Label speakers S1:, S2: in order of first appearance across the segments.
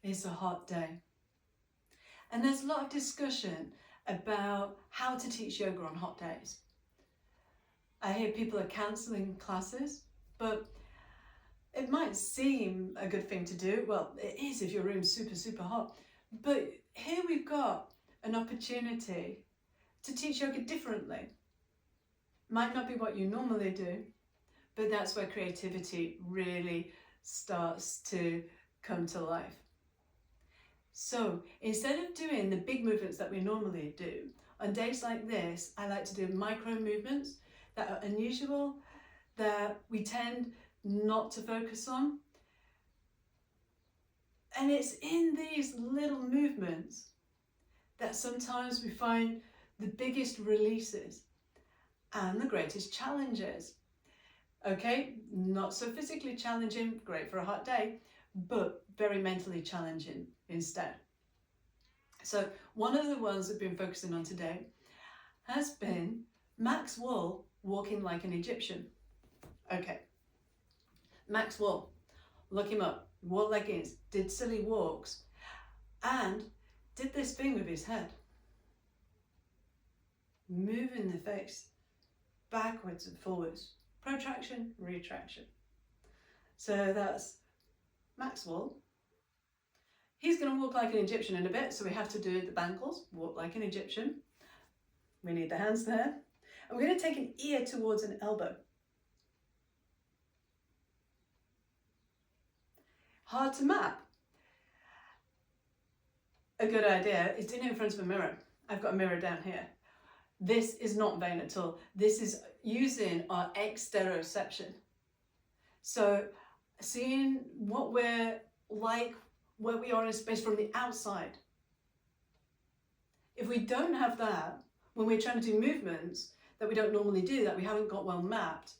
S1: It's a hot day. And there's a lot of discussion about how to teach yoga on hot days. I hear people are cancelling classes, but it might seem a good thing to do. Well, it is if your room's super, super hot. But here we've got an opportunity to teach yoga differently. Might not be what you normally do, but that's where creativity really starts to come to life. So instead of doing the big movements that we normally do, on days like this, I like to do micro movements that are unusual, that we tend not to focus on. And it's in these little movements that sometimes we find the biggest releases and the greatest challenges. Okay, not so physically challenging, great for a hot day, but very mentally challenging instead. So one of the ones I've been focusing on today has been Max Wall walking like an Egyptian. Okay, Max Wall, look him up, wore leggings, did silly walks, and did this thing with his head. Moving the face backwards and forwards, protraction, retraction. So that's Max Wall. He's going to walk like an Egyptian in a bit, so we have to do the bangles, walk like an Egyptian. We need the hands there. And we're going to take an ear towards an elbow. Hard to map. A good idea is doing it in front of a mirror. I've got a mirror down here. This is not vain at all. This is using our exteroception. So seeing what we're like, where we are in space from the outside. If we don't have that, when we're trying to do movements that we don't normally do, that we haven't got well mapped,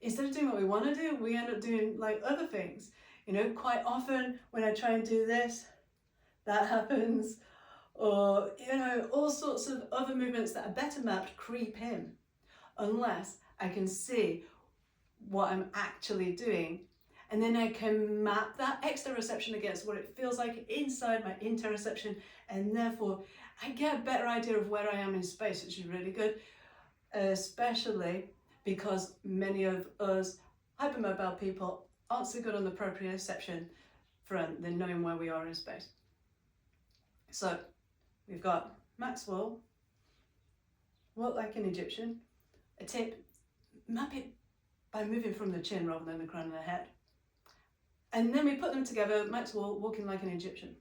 S1: instead of doing what we want to do, we end up doing like other things. You know, quite often when I try and do this, that happens. Or, you know, all sorts of other movements that are better mapped creep in, unless I can see what I'm actually doing. And then I can map that exteroception against what it feels like inside my interoception, and therefore I get a better idea of where I am in space, which is really good, especially because many of us hypermobile people aren't so good on the proprioception front than knowing where we are in space. So we've got Max Wall, walk like an Egyptian. A tip, map it by moving from the chin rather than the crown of the head. And then we put them together, Max Wall, walking like an Egyptian.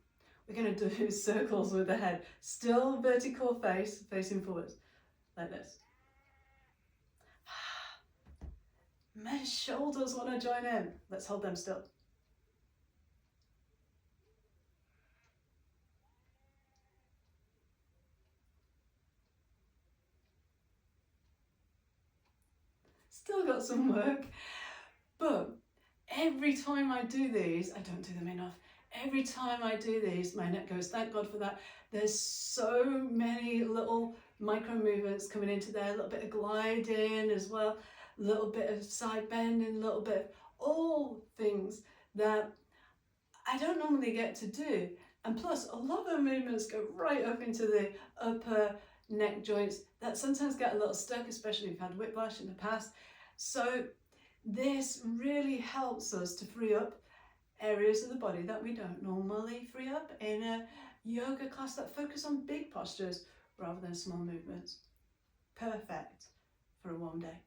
S1: We're going to do circles with the head, still vertical face, facing forwards, like this. My shoulders want to join in. Let's hold them still. Still got some work, but every time I do these, I don't do them enough. Every time I do these, my neck goes, thank God for that. There's so many little micro movements coming into there, a little bit of gliding as well, a little bit of side bending, a little bit of all things that I don't normally get to do. And plus, a lot of the movements go right up into the upper neck joints that sometimes get a little stuck, especially if you've had whiplash in the past. So this really helps us to free up areas of the body that we don't normally free up in a yoga class that focus on big postures rather than small movements. Perfect for a warm day.